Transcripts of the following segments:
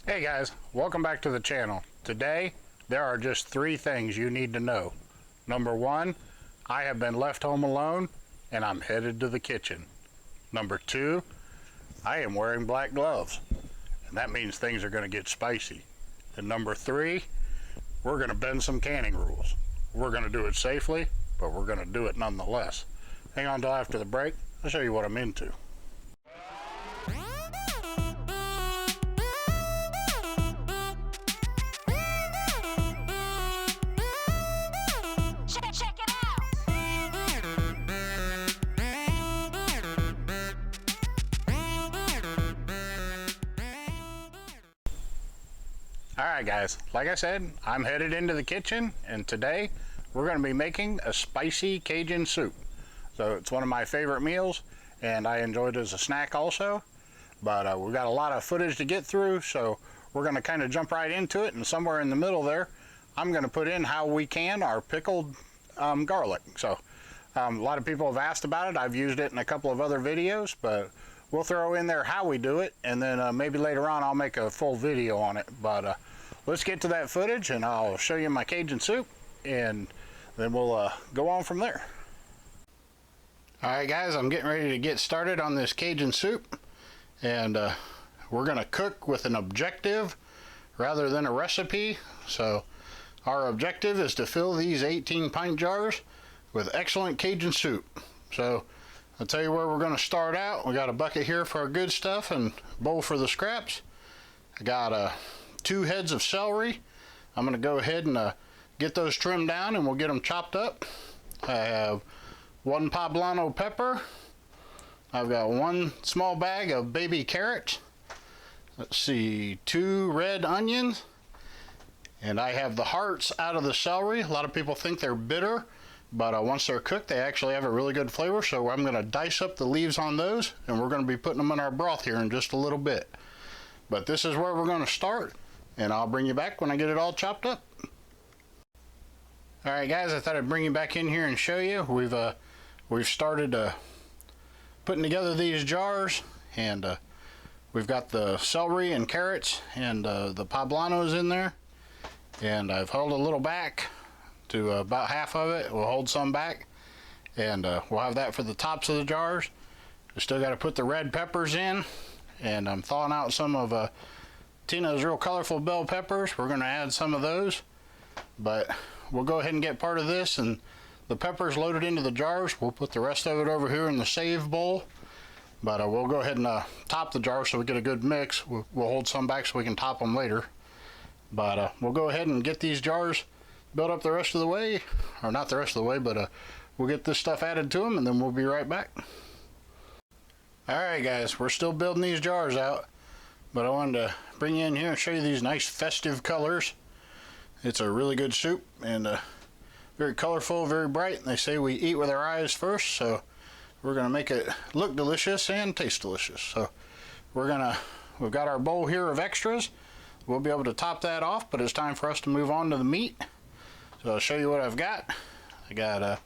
Hey guys, welcome back to the channel. Today, there are just 3 things you need to know. Number 1, I have been left home alone and I'm headed to the kitchen. Number 2, I am wearing black gloves and that means things are going to get spicy. And number 3, we're going to bend some canning rules. We're going to do it safely, but we're going to do it nonetheless. Hang on till after the break, I'll show you what I'm into. Alright guys, like I said, I'm headed into the kitchen and today we're going to be making a spicy Cajun soup. So it's one of my favorite meals and I enjoy it as a snack also. But we've got a lot of footage to get through, so we're going to kind of jump right into it, and somewhere in the middle there I'm going to put in how we can our pickled garlic. So a lot of people have asked about it. I've used it in a couple of other videos, but we'll throw in there how we do it, and then maybe later on I'll make a full video on it. But let's get to that footage and I'll show you my Cajun soup and then we'll go on from there. Alright guys, I'm getting ready to get started on this Cajun soup, and we're going to cook with an objective rather than a recipe. So our objective is to fill these 18 pint jars with excellent Cajun soup. So I'll tell you where we're going to start out. We got a bucket here for our good stuff and a bowl for the scraps. I got 2 heads of celery. I'm going to go ahead and get those trimmed down and we'll get them chopped up. I have 1 pablano pepper. I've got 1 small bag of baby carrots. Let's see, 2 red onions. And I have the hearts out of the celery. A lot of people think they're bitter, but once they're cooked, they actually have a really good flavor. So I'm going to dice up the leaves on those, and we're going to be putting them in our broth here in just a little bit. But this is where we're going to start, and I'll bring you back when I get it all chopped up. Alright guys, I thought I'd bring you back in here and show you. We've started putting together these jars, and we've got the celery and carrots and the poblanos in there. And I've held a little back to about half of it. We'll hold some back, and we'll have that for the tops of the jars. We still got to put the red peppers in, and I'm thawing out some of Tina's real colorful bell peppers. We're going to add some of those, but we'll go ahead and get part of this and the peppers loaded into the jars. We'll put the rest of it over here in the save bowl, but we'll go ahead and top the jar so we get a good mix. We'll hold some back so we can top them later. But we'll go ahead and get these jars built up the rest of the way, or not the rest of the way, but we'll get this stuff added to them and then we'll be right back. Alright guys, we're still building these jars out, but I wanted to bring you in here and show you these nice festive colors. It's a really good soup, and very colorful, very bright. They say we eat with our eyes first, so we're going to make it look delicious and taste delicious. So we've got our bowl here of extras. We'll be able to top that off, but it's time for us to move on to the meat. So I'll show you what I've got. I got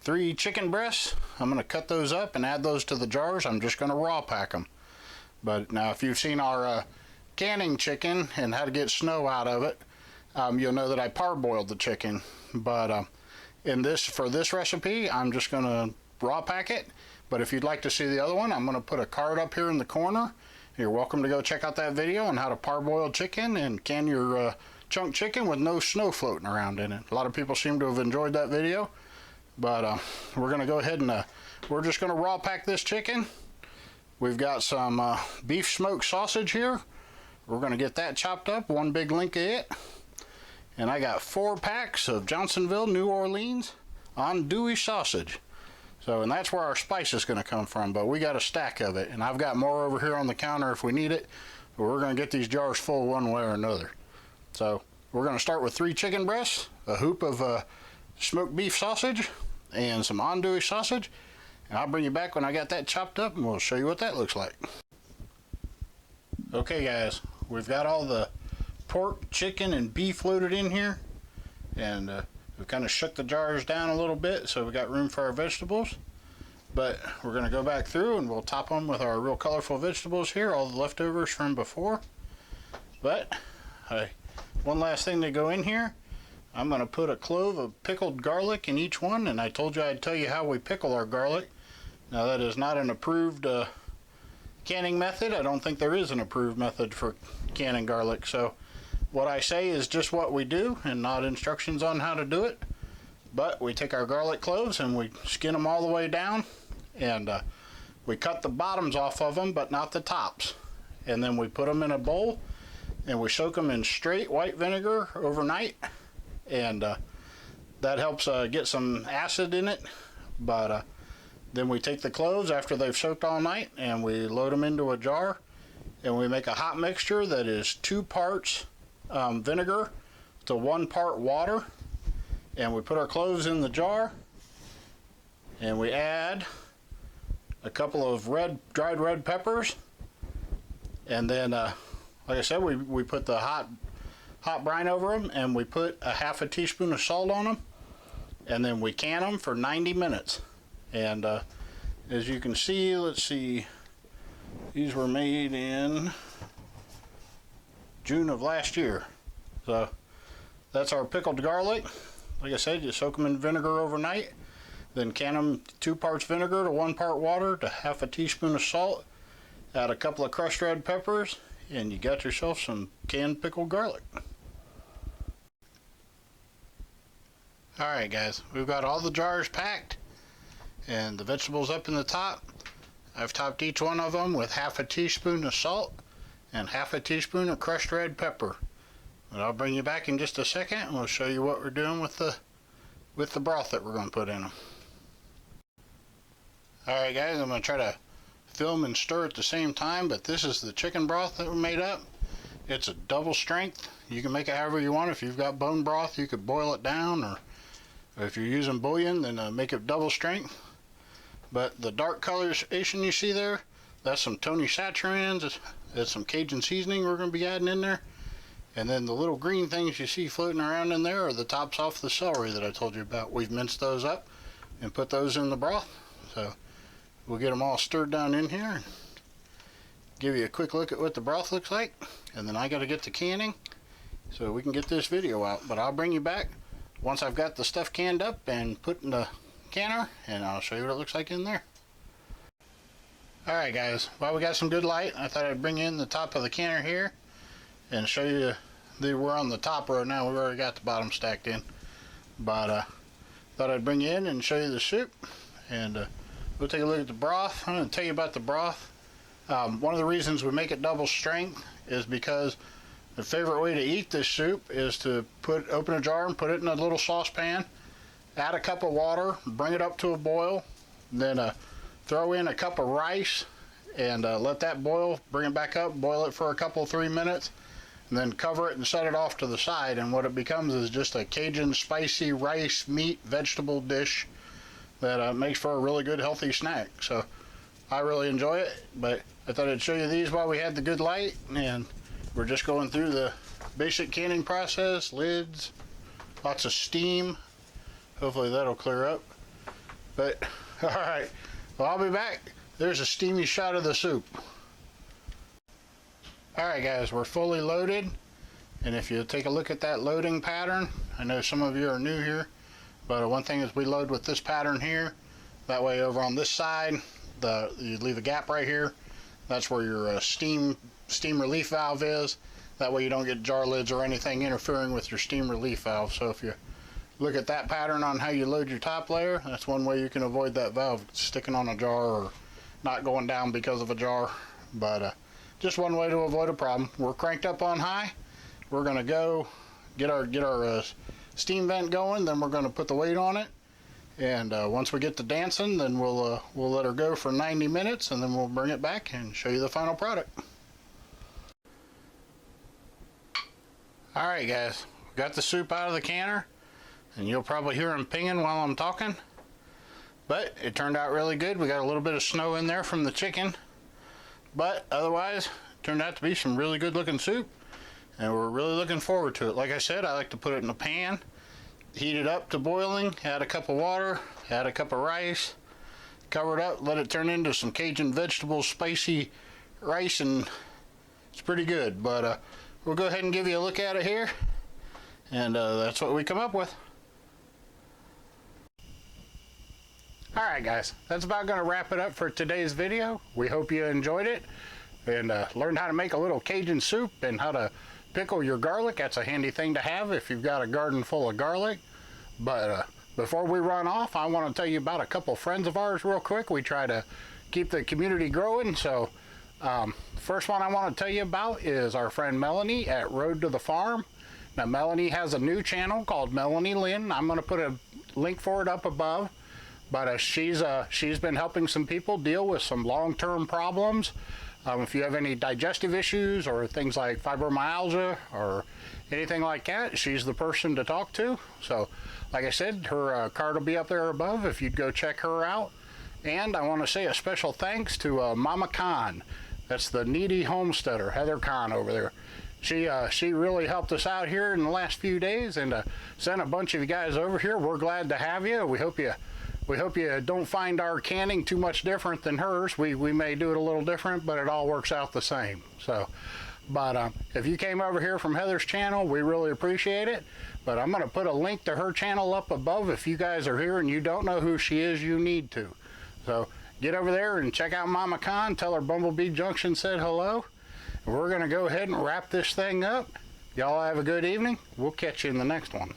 3 chicken breasts. I'm going to cut those up and add those to the jars. I'm just going to raw pack them. But now if you've seen our canning chicken and how to get snow out of it, you'll know that I parboiled the chicken. But for this recipe, I'm just going to raw pack it. But if you'd like to see the other one, I'm going to put a card up here in the corner. You're welcome to go check out that video on how to parboil chicken and can your chunk chicken with no snow floating around in it. A lot of people seem to have enjoyed that video. But we're going to go ahead and we're just going to raw pack this chicken. We've got some beef smoked sausage here. We're going to get that chopped up, 1 big link of it. And I got 4 packs of Johnsonville, New Orleans Andouille sausage. So, and that's where our spice is going to come from, but we got a stack of it. And I've got more over here on the counter if we need it. But we're going to get these jars full one way or another. So we're going to start with 3 chicken breasts, a hoop of smoked beef sausage, and some Andouille sausage. And I'll bring you back when I got that chopped up and we'll show you what that looks like. Okay guys, we've got all the pork, chicken, and beef loaded in here, and we've kind of shook the jars down a little bit so we got room for our vegetables. But we're going to go back through and we'll top them with our real colorful vegetables here, all the leftovers from before. But one last thing to go in here, I'm going to put a clove of pickled garlic in each one, and I told you I'd tell you how we pickle our garlic. Now that is not an approved canning method. I don't think there is an approved method for canning garlic, so what I say is just what we do and not instructions on how to do it. But we take our garlic cloves and we skin them all the way down, and we cut the bottoms off of them but not the tops, and then we put them in a bowl and we soak them in straight white vinegar overnight, and that helps get some acid in it. But then we take the cloves after they've soaked all night and we load them into a jar, and we make a hot mixture that is 2 parts vinegar to 1 part water, and we put our cloves in the jar and we add a couple of dried red peppers, and then like I said, we put the hot brine over them, and we put a half a teaspoon of salt on them, and then we can them for 90 minutes. And as you can see, let's see, these were made in June of last year. So that's our pickled garlic. Like I said, you soak them in vinegar overnight, then can them 2 parts vinegar to 1 part water to half a teaspoon of salt, add a couple of crushed red peppers, and you got yourself some canned pickled garlic. Alright guys, we've got all the jars packed and the vegetables up in the top. I've topped each one of them with half a teaspoon of salt and half a teaspoon of crushed red pepper. And I'll bring you back in just a second and we'll show you what we're doing with the broth that we're going to put in them. Alright guys, I'm going to try to film and stir at the same time, but this is the chicken broth that we made up. It's a double strength. You can make it however you want. If you've got bone broth, you could boil it down, or if you're using bouillon, then make it double strength. But the dark coloration you see there, that's some Tony Satcherin's. It's some Cajun seasoning we're going to be adding in there. And then the little green things you see floating around in there are the tops off the celery that I told you about. We've minced those up and put those in the broth. So we'll get them all stirred down in here and give you a quick look at what the broth looks like. And then I got to get to canning so we can get this video out. But I'll bring you back once I've got the stuff canned up and put in the canner, and I'll show you what it looks like in there. Alright guys, while we got some good light, I thought I'd bring in the top of the canner here and show you we're on the top row now. We've already got the bottom stacked in, but thought I'd bring you in and show you the soup, and we'll take a look at the broth. I'm going to tell you about the broth. One of the reasons we make it double strength is because the favorite way to eat this soup is to open a jar and put it in a little saucepan, add a cup of water, bring it up to a boil, then throw in a cup of rice and let that boil, bring it back up, boil it for a couple 3 minutes, and then cover it and set it off to the side, and what it becomes is just a Cajun spicy rice meat vegetable dish that makes for a really good healthy snack. So I really enjoy it, but I thought I'd show you these while we had the good light, and we're just going through the basic canning process, lids, lots of steam. Hopefully that'll clear up. But alright, well, I'll be back. There's a steamy shot of the soup. Alright guys, we're fully loaded, and if you take a look at that loading pattern, I know some of you are new here, but one thing is we load with this pattern here. That way over on this side, you leave a gap right here. That's where your steam relief valve is. That way you don't get jar lids or anything interfering with your steam relief valve. So if you look at that pattern on how you load your top layer, that's one way you can avoid that valve sticking on a jar or not going down because of a jar. But just one way to avoid a problem. We're cranked up on high. We're going to go get our steam vent going, then we're going to put the weight on it, and once we get to dancing, then we'll let her go for 90 minutes, and then we'll bring it back and show you the final product. Alright guys, we got the soup out of the canner, and you'll probably hear them pinging while I'm talking, but it turned out really good. We got a little bit of snow in there from the chicken, but otherwise it turned out to be some really good looking soup, and we're really looking forward to it. Like I said, I like to put it in a pan, heat it up to boiling, add a cup of water, add a cup of rice, cover it up, let it turn into some Cajun vegetables, spicy rice, and it's pretty good. But we'll go ahead and give you a look at it here, and that's what we come up with. Alright guys, that's about going to wrap it up for today's video. We hope you enjoyed it and learned how to make a little Cajun soup and how to pickle your garlic. That's a handy thing to have if you've got a garden full of garlic. But before we run off, I want to tell you about a couple friends of ours real quick. We try to keep the community growing. So first one I want to tell you about is our friend Melanie at Road to the Farm. Now Melanie has a new channel called Melanie Lynn. I'm going to put a link for it up above. But she's been helping some people deal with some long-term problems. If you have any digestive issues or things like fibromyalgia or anything like that, she's the person to talk to. So, like I said, her card will be up there above if you'd go check her out. And I want to say a special thanks to Mama Conn. That's the Kneady Homesteader, Heather Conn over there. She really helped us out here in the last few days and sent a bunch of you guys over here. We're glad to have you. We hope you don't find our canning too much different than hers. We may do it a little different, but it all works out the same. So, but if you came over here from Heather's channel, we really appreciate it. But I'm going to put a link to her channel up above. If you guys are here and you don't know who she is, you need to. So get over there and check out Mama Conn. Tell her Bumblebee Junction said hello. And we're going to go ahead and wrap this thing up. Y'all have a good evening. We'll catch you in the next one.